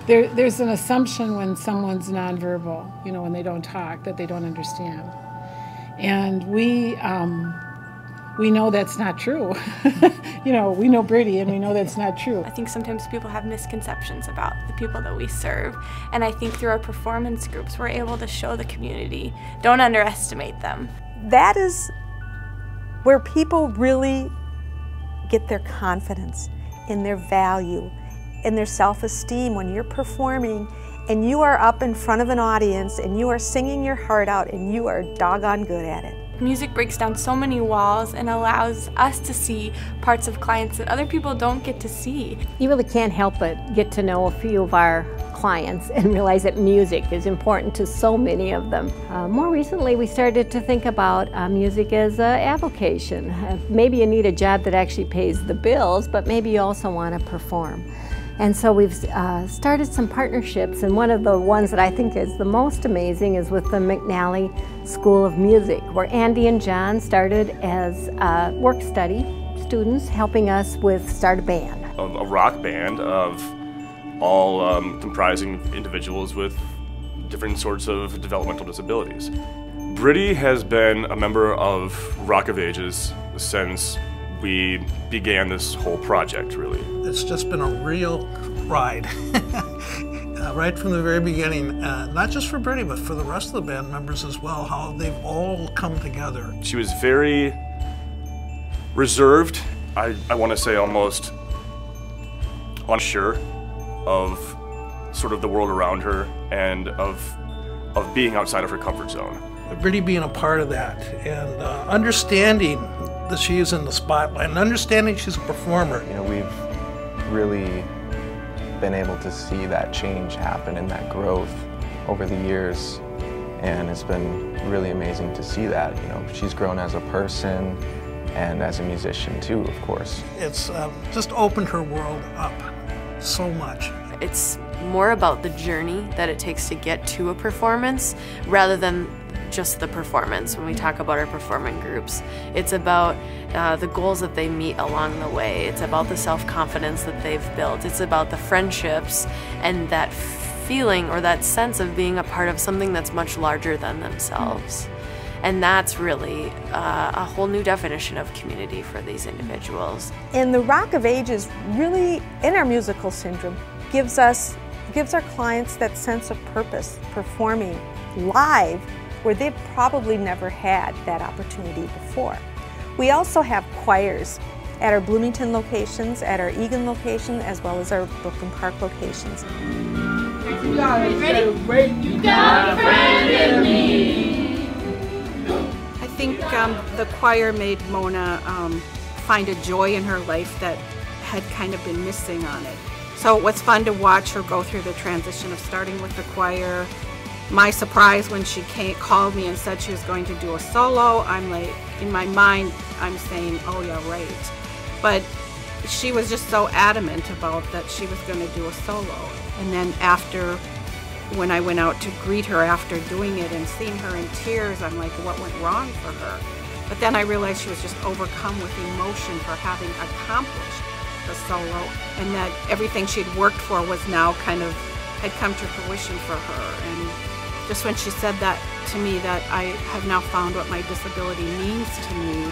There's an assumption when someone's nonverbal, you know, when they don't talk, that they don't understand. And we know that's not true. You know, we know Brittany and we know that's not true. I think sometimes people have misconceptions about the people that we serve. And I think through our performance groups, we're able to show the community, don't underestimate them. That is where people really get their confidence in their value, in their self-esteem. When you're performing and you are up in front of an audience and you are singing your heart out and you are doggone good at it. Music breaks down so many walls and allows us to see parts of clients that other people don't get to see. You really can't help but get to know a few of our clients and realize that music is important to so many of them. More recently, we started to think about music as an avocation. Maybe you need a job that actually pays the bills, but maybe you also want to perform. And so we've started some partnerships, and one of the ones that I think is the most amazing is with the McNally School of Music, where Andy and John started as work study students, helping us with start a band. A rock band of all comprising individuals with different sorts of developmental disabilities. Brittany has been a member of Rock of Ages since we began this whole project, really. It's just been a real ride, right from the very beginning, not just for Brittany, but for the rest of the band members as well, how they've all come together. She was very reserved, I want to say almost unsure of sort of the world around her and of being outside of her comfort zone. Brittany being a part of that and understanding that she is in the spotlight and understanding she's a performer. You know, we've really been able to see that change happen and that growth over the years, and it's been really amazing to see that. You know, she's grown as a person and as a musician too, of course. It's just opened her world up so much. It's more about the journey that it takes to get to a performance rather than just the performance. When we talk about our performing groups, it's about the goals that they meet along the way. It's about the self-confidence that they've built. It's about the friendships and that feeling or that sense of being a part of something that's much larger than themselves. And that's really a whole new definition of community for these individuals. And the Rock of Ages really, in our musical syndrome, gives our clients that sense of purpose, performing live where they've probably never had that opportunity before. We also have choirs at our Bloomington locations, at our Eagan location, as well as our Brooklyn Park locations. Ready? You got a friend in me. I think the choir made Mona find a joy in her life that had kind of been missing on it. So it was fun to watch her go through the transition of starting with the choir. My surprise when she called me and said she was going to do a solo, I'm like, in my mind, I'm saying, oh yeah, right. But she was just so adamant about that she was going to do a solo. And then after, when I went out to greet her after doing it and seeing her in tears, I'm like, what went wrong for her? But then I realized she was just overcome with emotion for having accomplished the solo, and that everything she'd worked for was now kind of had come to fruition for her. And just when she said that to me, that I have now found what my disability means to me,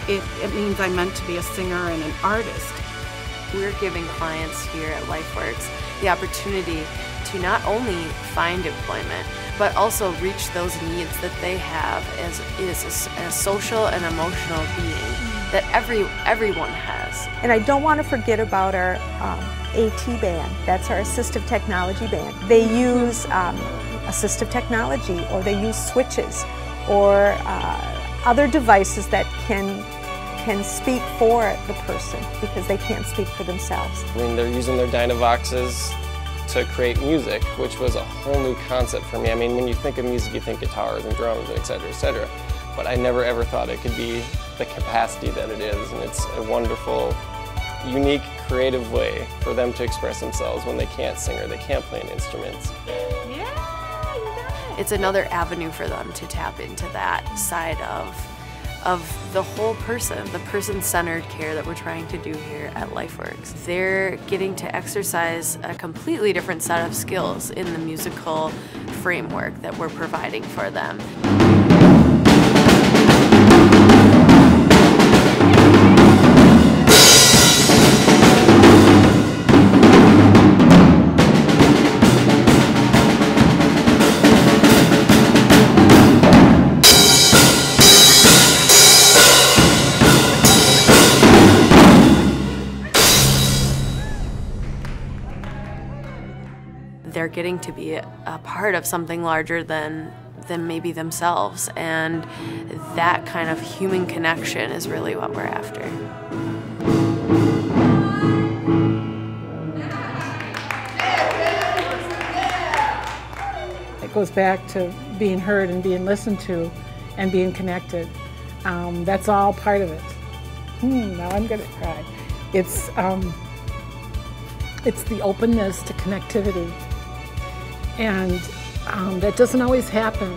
it means I'm meant to be a singer and an artist. We're giving clients here at LifeWorks the opportunity to not only find employment, but also reach those needs that they have as a social and emotional being that everyone has. And I don't want to forget about our AT band. That's our assistive technology band. They use assistive technology, or they use switches, or other devices that can speak for the person because they can't speak for themselves. I mean, they're using their Dynavoxes to create music, which was a whole new concept for me. I mean, when you think of music, you think guitars and drums, et cetera, et cetera. But I never ever thought it could be the capacity that it is, and it's a wonderful, unique, creative way for them to express themselves when they can't sing or they can't play an instrument. It's another avenue for them to tap into that side of of the whole person, the person-centered care that we're trying to do here at LifeWorks. They're getting to exercise a completely different set of skills in the musical framework that we're providing for them. They're getting to be a part of something larger than maybe themselves, and that kind of human connection is really what we're after. It goes back to being heard and being listened to and being connected. That's all part of it. Now I'm gonna cry. It's the openness to connectivity. And that doesn't always happen.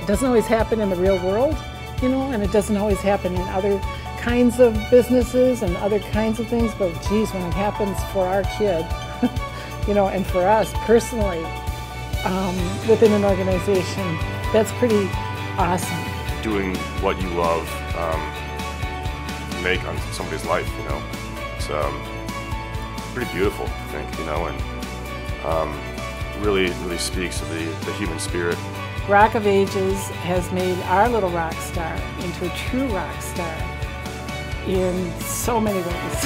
It doesn't always happen in the real world, you know, and it doesn't always happen in other kinds of businesses and other kinds of things, but geez, when it happens for our kid, you know, and for us personally, within an organization, that's pretty awesome. Doing what you love make on somebody's life, you know. It's pretty beautiful, I think, you know, and really speaks to the human spirit. Rock of Ages has made our little rock star into a true rock star in so many ways.